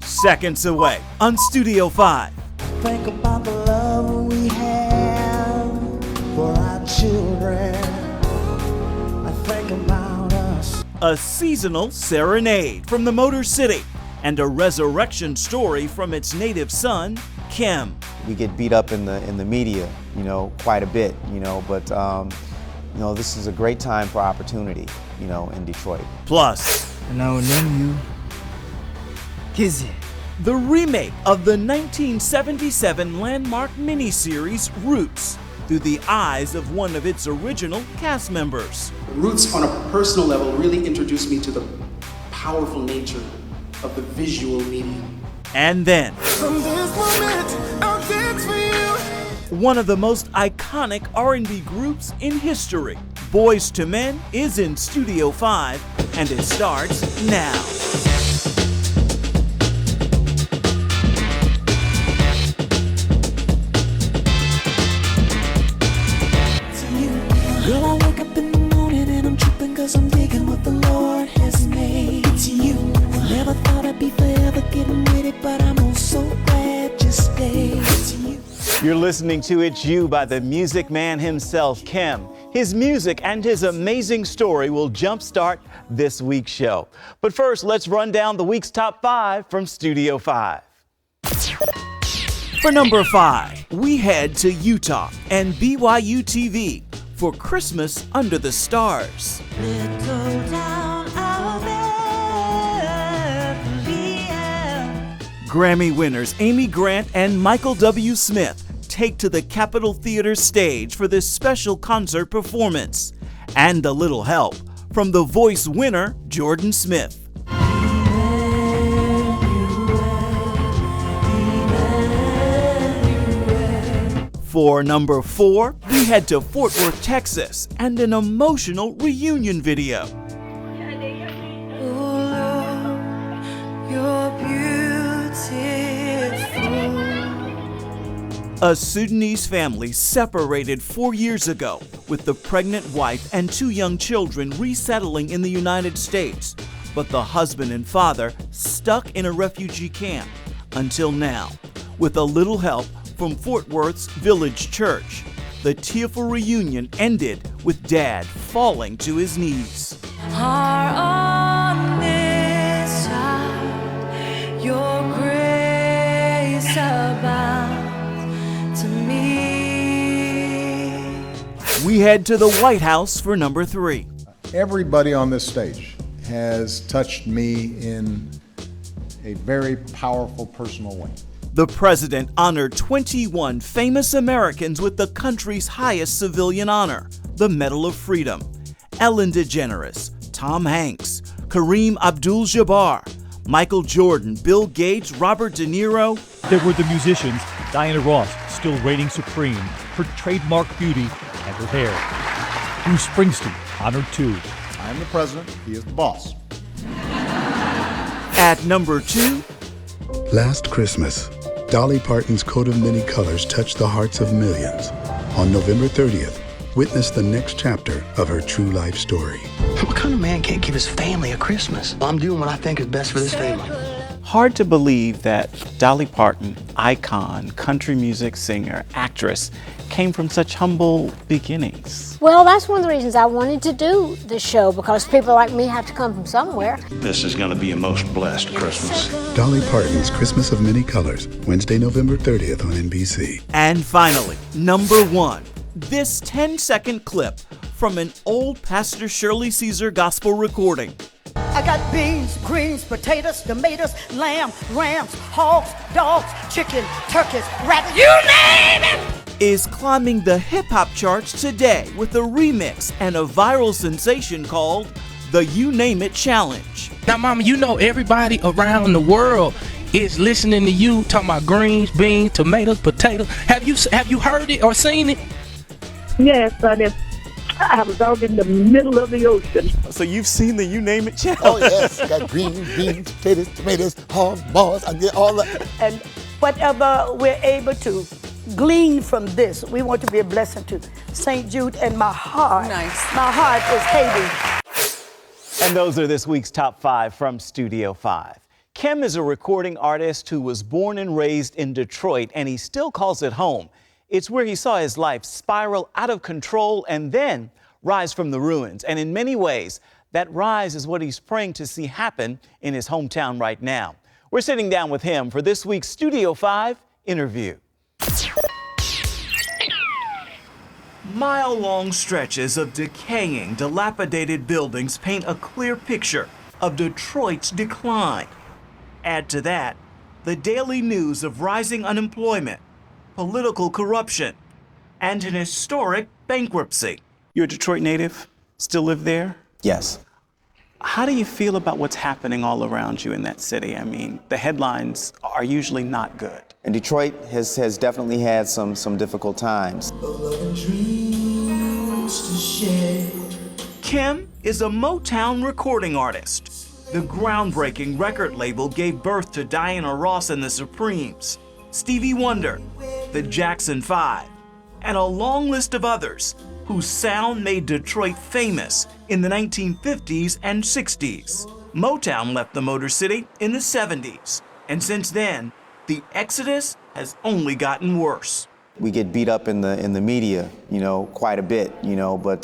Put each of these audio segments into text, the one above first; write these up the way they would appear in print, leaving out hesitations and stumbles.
Seconds Away on Studio 5. Think about the love we have for our children. I think about us. A seasonal serenade from the Motor City and a resurrection story from its native son, Kim. We get beat up in the media, quite a bit, but this is a great time for opportunity, in Detroit. Plus, and I will name you Kizzy. The remake of the 1977 landmark miniseries Roots through the eyes of one of its original cast members. Roots, on a personal level, really introduced me to the powerful nature of the visual medium. And then, From this moment, I'll dance for you. one of the most iconic R&B groups in history, Boyz II Men, is in Studio 5, and it starts now. Girl, I wake up in the morning and I'm tripping 'cause I'm digging what the Lord has made. To you, never thought I'd be forever getting with it, but I'm oh so glad you stayed. To you. You're listening to It's You by the music man himself, Kim. His music and his amazing story will jumpstart this week's show. But first, let's run down the week's top 5 from Studio 5. For number 5, we head to Utah and BYU TV for Christmas Under the Stars. Little town of Bethlehem. Grammy winners Amy Grant and Michael W. Smith take to the Capitol Theater stage for this special concert performance. And a little help from The Voice winner Jordan Smith. For number 4, we head to Fort Worth, Texas, and an emotional reunion video. A Sudanese family separated 4 years ago, with the pregnant wife and 2 young children resettling in the United States, but the husband and father stuck in a refugee camp until now. With a little help from Fort Worth's Village Church, the tearful reunion ended with Dad falling to his knees. On this side, your grace abounds to me. We head to the White House for number 3. Everybody on this stage has touched me in a very powerful, personal way. The president honored 21 famous Americans with the country's highest civilian honor, the Medal of Freedom. Ellen DeGeneres, Tom Hanks, Kareem Abdul-Jabbar, Michael Jordan, Bill Gates, Robert De Niro. There were the musicians, Diana Ross, still reigning supreme, her trademark beauty and her hair. Bruce Springsteen, honored too. I am the president, he is the boss. At number 2, Last Christmas, Dolly Parton's coat of many colors touched the hearts of millions. On November 30th, witness the next chapter of her true life story. What kind of man can't give his family a Christmas? I'm doing what I think is best for this family. Hard to believe that Dolly Parton, icon, country music singer, actress, came from such humble beginnings. Well, that's one of the reasons I wanted to do the show, because people like me have to come from somewhere. This is going to be a most blessed Christmas. Dolly Parton's Christmas of Many Colors, Wednesday, November 30th on NBC. and finally, number 1, this 10-second clip from an old Pastor Shirley Caesar gospel recording. I got beans, greens, potatoes, tomatoes, lamb, rams, hogs, dogs, chicken, turkeys, rabbits, you name it! Is climbing the hip-hop charts today with a remix and a viral sensation called the You Name It Challenge. Now, Mama, you know everybody around the world is listening to you talking about greens, beans, tomatoes, potatoes. Have you heard it or seen it? Yes, I was out in the middle of the ocean. So you've seen the You Name It Challenge? Oh yes, got greens, beans, potatoes, tomatoes, hogs, balls. I get all that. And whatever we're able to glean from this, we want to be a blessing to St. Jude, and my heart. Nice. My heart is Haiti. And those are this week's top 5 from Studio 5. Kim is a recording artist who was born and raised in Detroit, and he still calls it home. It's where he saw his life spiral out of control and then rise from the ruins. And in many ways, that rise is what he's praying to see happen in his hometown right now. We're sitting down with him for this week's Studio 5 interview. Mile-long stretches of decaying, dilapidated buildings paint a clear picture of Detroit's decline. Add to that the daily news of rising unemployment, political corruption, and an historic bankruptcy. You're a Detroit native? Still live there? Yes. How do you feel about what's happening all around you in that city? I mean, the headlines are usually not good. And Detroit has definitely had some difficult times. Kim is a Motown recording artist. The groundbreaking record label gave birth to Diana Ross and the Supremes, Stevie Wonder, the Jackson 5, and a long list of others whose sound made Detroit famous in the 1950s and 60s. Motown left the Motor City in the 70s, and since then, the exodus has only gotten worse. We get beat up in the media, quite a bit, but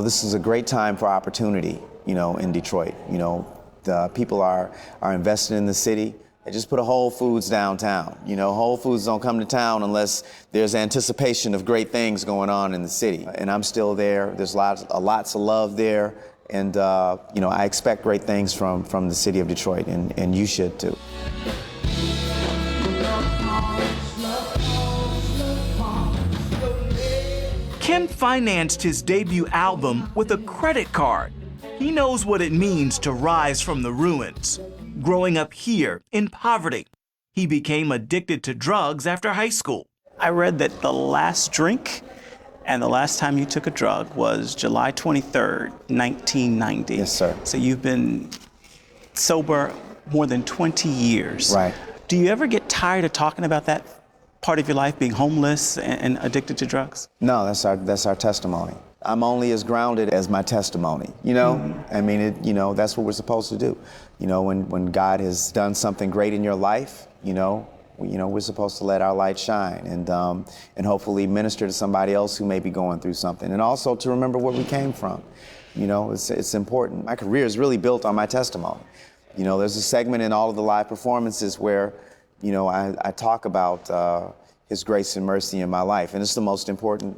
this is a great time for opportunity, in Detroit. The people are invested in the city. They just put a Whole Foods downtown. Whole Foods don't come to town unless there's anticipation of great things going on in the city. And I'm still there. There's lots of love there. And, I expect great things from the city of Detroit, and you should too. Kim financed his debut album with a credit card. He knows what it means to rise from the ruins. Growing up here in poverty, he became addicted to drugs after high school. I read that the last drink and the last time you took a drug was July 23rd, 1990. Yes, sir. So you've been sober more than 20 years. Right. Do you ever get tired of talking about that part of your life, being homeless and addicted to drugs? No, that's our testimony. I'm only as grounded as my testimony, Mm-hmm. I mean, that's what we're supposed to do. When God has done something great in your life, we're supposed to let our light shine and hopefully minister to somebody else who may be going through something. And also to remember where we came from. It's important. My career is really built on my testimony. There's a segment in all of the live performances where, I talk about His grace and mercy in my life. And it's the most important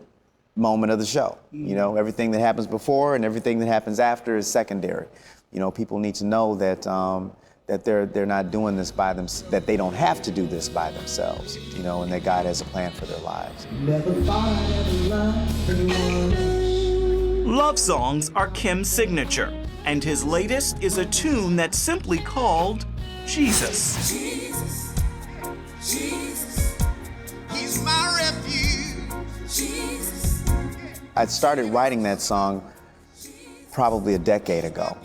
moment of the show. Everything that happens before and everything that happens after is secondary. People need to know that that they're not doing this by themselves, that they don't have to do this by themselves, and that God has a plan for their lives. Love songs are Kim's signature, and his latest is a tune that's simply called Jesus. Jesus, Jesus, He's my refuge. Jesus. I started writing that song probably a decade ago,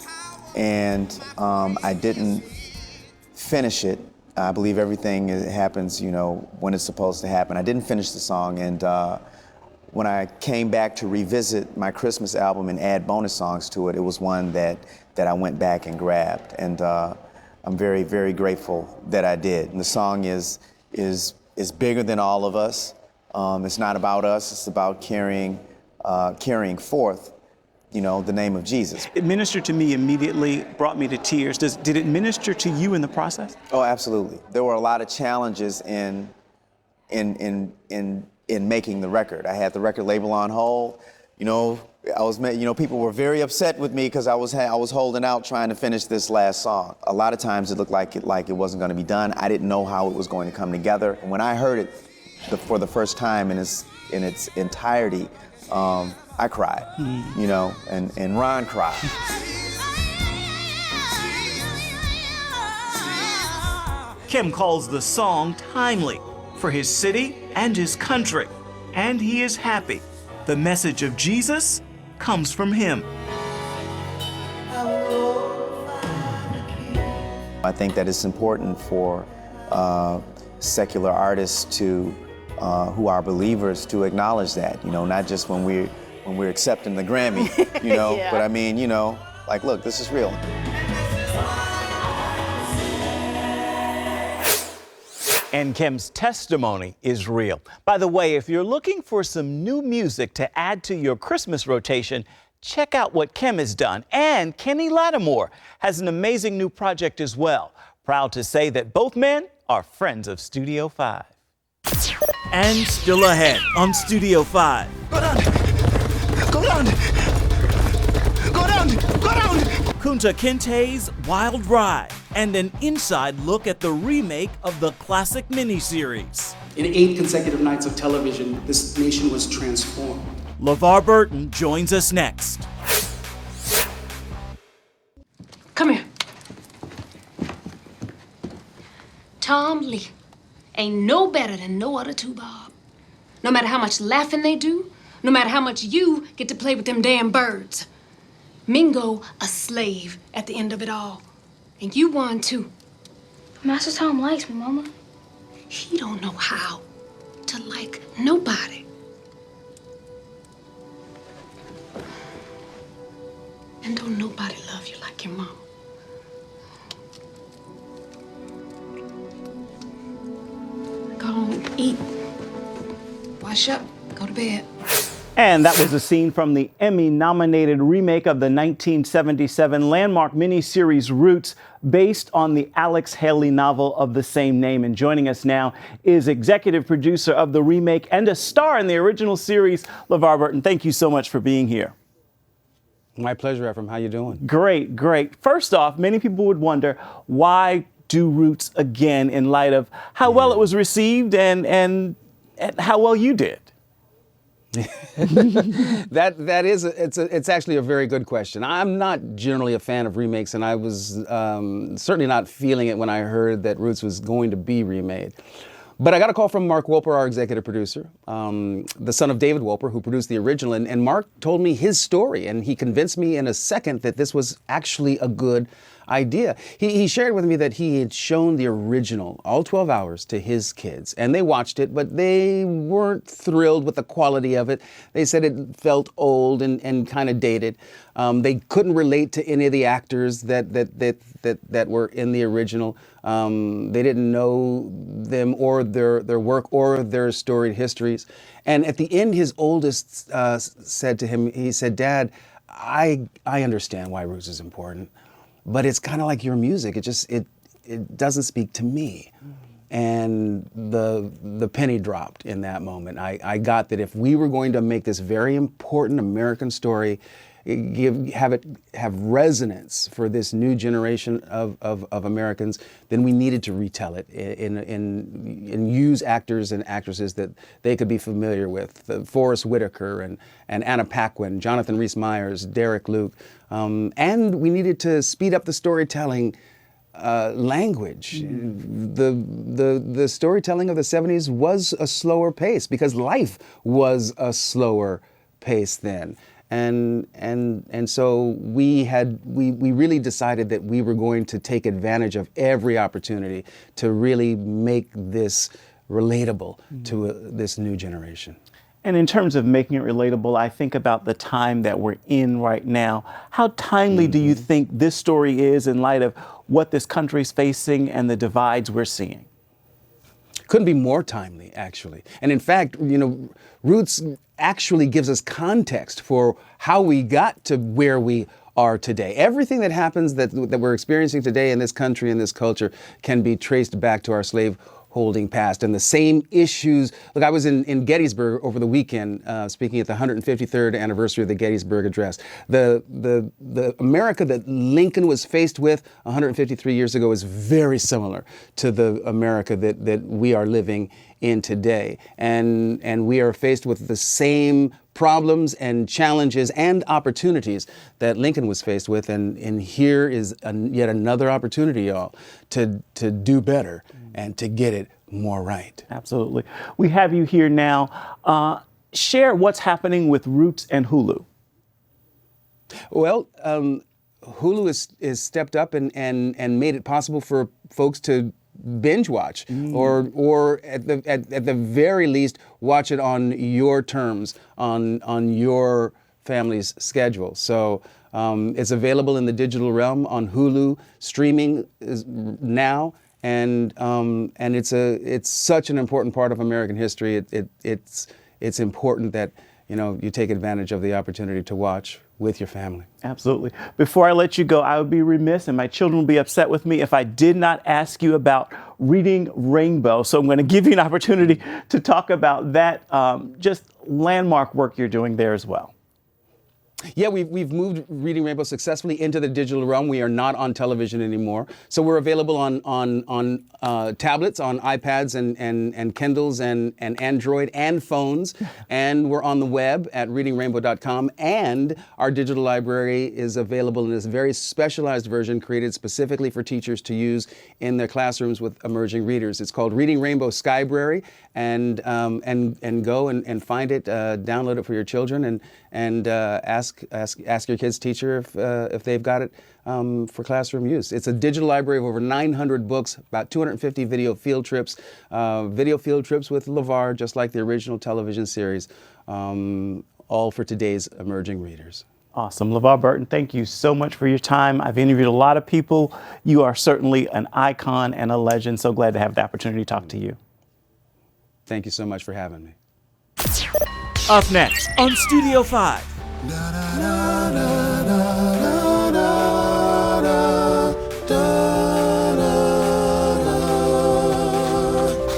and I didn't finish it. I believe everything happens, when it's supposed to happen. I didn't finish the song, and when I came back to revisit my Christmas album and add bonus songs to it, it was one that I went back and grabbed, and I'm very, very grateful that I did. And the song is bigger than all of us. It's not about us. It's about carrying forth, the name of Jesus. It ministered to me immediately, brought me to tears. Did it minister to you in the process? Oh, absolutely. There were a lot of challenges in making the record. I had the record label on hold. People were very upset with me because I was holding out trying to finish this last song. A lot of times it looked like it wasn't going to be done. I didn't know how it was going to come together. And when I heard it for the first time in its entirety, I cried, and Ron cried. Kim calls the song timely for his city and his country, and he is happy. The message of Jesus comes from him. I think that it's important for secular artists who are believers to acknowledge that, not just when we're accepting the Grammy, Yeah. but look, this is real. And Kim's testimony is real. By the way, if you're looking for some new music to add to your Christmas rotation, check out what Kim has done. And Kenny Lattimore has an amazing new project as well. Proud to say that both men are friends of Studio 5. And still ahead on Studio 5. Go down! Go down! Go down! Go down! Kunta Kinte's Wild Ride and an inside look at the remake of the classic miniseries. In 8 consecutive nights of television, this nation was transformed. LeVar Burton joins us next. Come here. Tom Lee ain't no better than no other two Bob. No matter how much laughing they do, no matter how much you get to play with them damn birds. Mingo a slave at the end of it all. And you won too. Master Tom likes me, Mama. He don't know how to like nobody. And don't nobody love you like your mama. Go home, eat, wash up, go to bed. And that was a scene from the Emmy-nominated remake of the 1977 landmark miniseries Roots, based on the Alex Haley novel of the same name. And joining us now is executive producer of the remake and a star in the original series, LeVar Burton. Thank you so much for being here. My pleasure, Ephraim. How you doing? Great, great. First off, many people would wonder, why do Roots again in light of how well it was received and how well you did? It's actually a very good question. I'm not generally a fan of remakes, and I was certainly not feeling it when I heard that Roots was going to be remade. But I got a call from Mark Wolper, our executive producer, the son of David Wolper, who produced the original, and Mark told me his story, and he convinced me in a second that this was actually a good idea. He shared with me that he had shown the original, all 12 hours, to his kids, and they watched it, but they weren't thrilled with the quality of it. They said it felt old and kind of dated. They couldn't relate to any of the actors that were in the original. They didn't know them or their work or their storied histories. And at the end, his oldest said to him, he said, "Dad, I understand why Roots is important, but it's kind of like your music. It doesn't speak to me." And the penny dropped in that moment. I got that if we were going to make this very important American story, have resonance for this new generation of Americans, then we needed to retell it and use actors and actresses that they could be familiar with. Forrest Whitaker and Anna Paquin, Jonathan Rhys-Meyers, Derek Luke. And we needed to speed up the storytelling language. The storytelling of the 70s was a slower pace because life was a slower pace then. And so we really decided that we were going to take advantage of every opportunity to really make this relatable to this new generation. And in terms of making it relatable, I think about the time that we're in right now. How timely do you think this story is in light of what this country's facing and the divides we're seeing? Couldn't be more timely, actually. And in fact, Roots actually gives us context for how we got to where we are today. Everything that happens that we're experiencing today in this country and this culture can be traced back to our slave-holding past. And the same issues, look, I was in Gettysburg over the weekend speaking at the 153rd anniversary of the Gettysburg Address. The America that Lincoln was faced with 153 years ago is very similar to the America that we are living in today. And we are faced with the same problems and challenges and opportunities that Lincoln was faced with. And here is yet another opportunity, y'all, to do better and to get it more right. Absolutely. We have you here now. Share what's happening with Roots and Hulu. Well, Hulu is stepped up and made it possible for folks to binge watch or at the very least watch it on your terms, on your family's schedule. So it's available in the digital realm on Hulu, streaming now, and it's such an important part of American history. It's important that you take advantage of the opportunity to watch with your family. Absolutely. Before I let you go, I would be remiss, and my children would be upset with me, if I did not ask you about Reading Rainbow. So I'm going to give you an opportunity to talk about that just landmark work you're doing there as well. Yeah, we've moved Reading Rainbow successfully into the digital realm. We are not on television anymore. So we're available on tablets, on iPads and Kindles and Android and phones. And we're on the web at readingrainbow.com. And our digital library is available in this very specialized version created specifically for teachers to use in their classrooms with emerging readers. It's called Reading Rainbow Skybrary. And go and find it, download it for your children, and ask your kid's teacher if they've got it for classroom use. It's a digital library of over 900 books, about 250 video field trips with LeVar, just like the original television series, all for today's emerging readers. Awesome. LeVar Burton, thank you so much for your time. I've interviewed a lot of people. You are certainly an icon and a legend. So glad to have the opportunity to talk to you. Thank you so much for having me. Up next on Studio 5.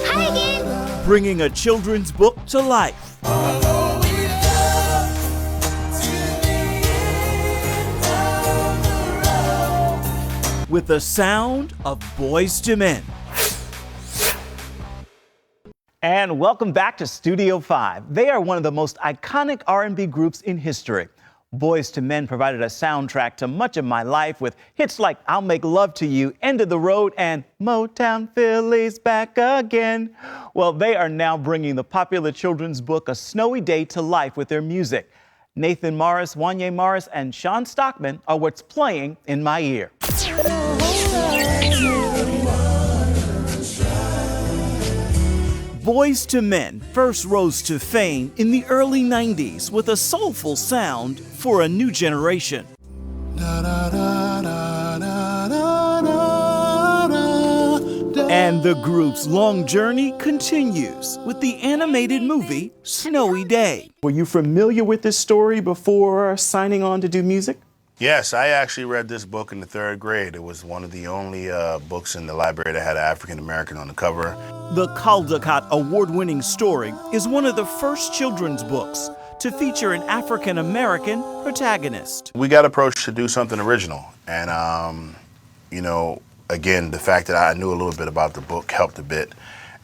Hi again. Bringing a children's book to life. With the sound of Boyz II Men. And welcome back to Studio 5. They are one of the most iconic R&B groups in history. Boyz II Men provided a soundtrack to much of my life with hits like I'll Make Love to You, End of the Road, and Motown Philly's Back Again. Well, they are now bringing the popular children's book A Snowy Day to life with their music. Nathan Morris, Wanya Morris, and Sean Stockman are what's playing in my ear. Boyz II Men first rose to fame in the early 90s with a soulful sound for a new generation. And the group's long journey continues with the animated movie Snowy Day. Were you familiar with this story before signing on to do music? Yes, I actually read this book in the 3rd grade. It was one of the only books in the library that had an African American on the cover. The Caldecott award-winning story is one of the first children's books to feature an African American protagonist. We got approached to do something original, and again, the fact that I knew a little bit about the book helped a bit,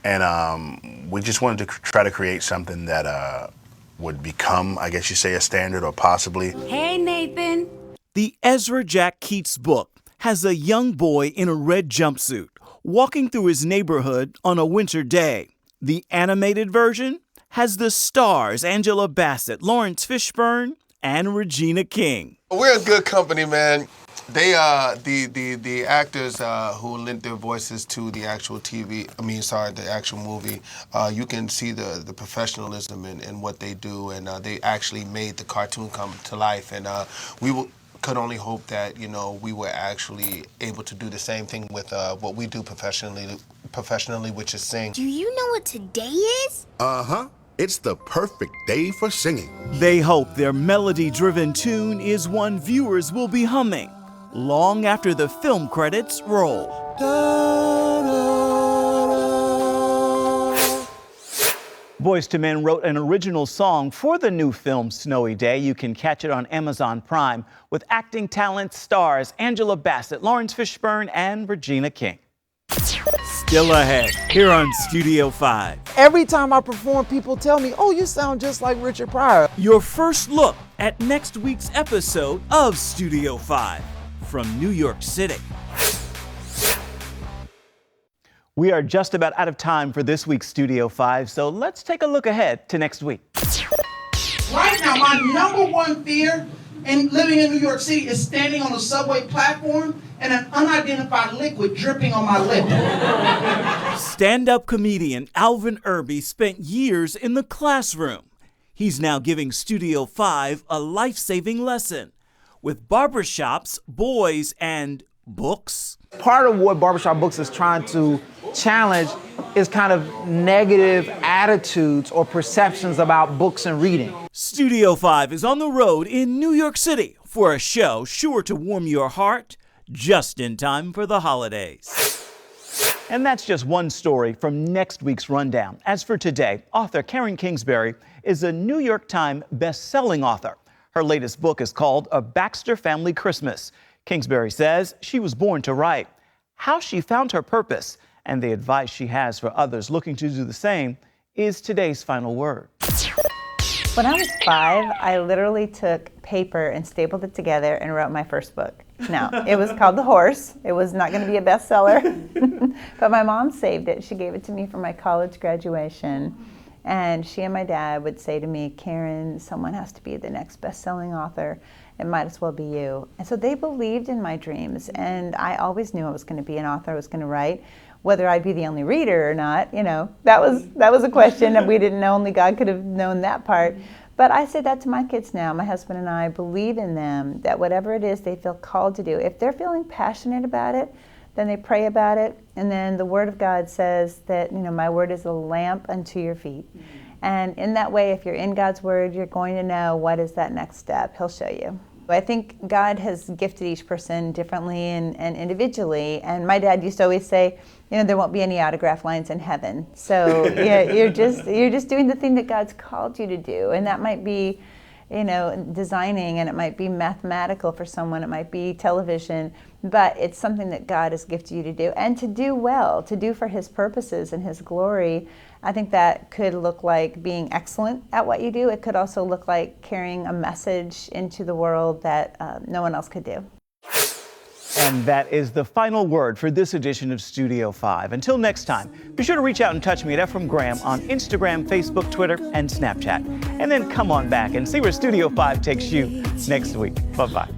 and we just wanted to try to create something that would become, I guess you say, a standard, or possibly. Hey, Nathan. The Ezra Jack Keats book has a young boy in a red jumpsuit walking through his neighborhood on a winter day. The animated version has the stars Angela Bassett, Lawrence Fishburne, and Regina King. We're in good company, man. They the actors who lent their voices to the actual the actual movie, you can see the professionalism in what they do, and they actually made the cartoon come to life, and could only hope that we were actually able to do the same thing with what we do professionally, which is sing. Do you know what today is? Uh-huh. It's the perfect day for singing. They hope their melody-driven tune is one viewers will be humming long after the film credits roll. Boyz II Men wrote an original song for the new film Snowy Day. You can catch it on Amazon Prime with acting talent stars Angela Bassett, Lawrence Fishburne, and Regina King. Still ahead, here on Studio 5. Every time I perform, people tell me, oh, you sound just like Richard Pryor. Your first look at next week's episode of Studio 5 from New York City. We are just about out of time for this week's Studio 5, so let's take a look ahead to next week. Right now, my #1 fear in living in New York City is standing on a subway platform and an unidentified liquid dripping on my lip. Stand-up comedian Alvin Irby spent years in the classroom. He's now giving Studio 5 a life-saving lesson. With barbershops, boys, and books, Part of what Barbershop Books is trying to challenge is kind of negative attitudes or perceptions about books and reading. Studio 5 is on the road in New York City for a show sure to warm your heart just in time for the holidays. And that's just one story from next week's rundown. As for today, author Karen Kingsbury is a New York Times best-selling author. Her latest book is called A Baxter Family Christmas. Kingsbury says she was born to write. How she found her purpose and the advice she has for others looking to do the same is today's final word. When I was 5, I literally took paper and stapled it together and wrote my first book. Now, it was called The Horse. It was not going to be a bestseller, but my mom saved it. She gave it to me for my college graduation. And she and my dad would say to me, Karen, someone has to be the next best-selling author. It might as well be you. And so they believed in my dreams, and I always knew I was going to be an author. I was going to write. Whether I'd be the only reader or not, you know, that was a question that we didn't know. Only God could have known that part. But I say that to my kids now. My husband and I believe in them, that whatever it is they feel called to do, if they're feeling passionate about it, then they pray about it. And then the Word of God says that, you know, my word is a lamp unto your feet. And in that way, if you're in God's Word, you're going to know what is that next step. He'll show you. I think God has gifted each person differently and individually. And my dad used to always say, you know, there won't be any autograph lines in heaven. So yeah, you're just doing the thing that God's called you to do. And that might be, you know, designing, and it might be mathematical for someone, it might be television, but it's something that God has gifted you to do, and to do well, to do for His purposes and His glory. I think that could look like being excellent at what you do. It could also look like carrying a message into the world that no one else could do. And that is the final word for this edition of Studio 5. Until next time, be sure to reach out and touch me at Ephraim Graham on Instagram, Facebook, Twitter, and Snapchat. And then come on back and see where Studio 5 takes you next week. Bye-bye.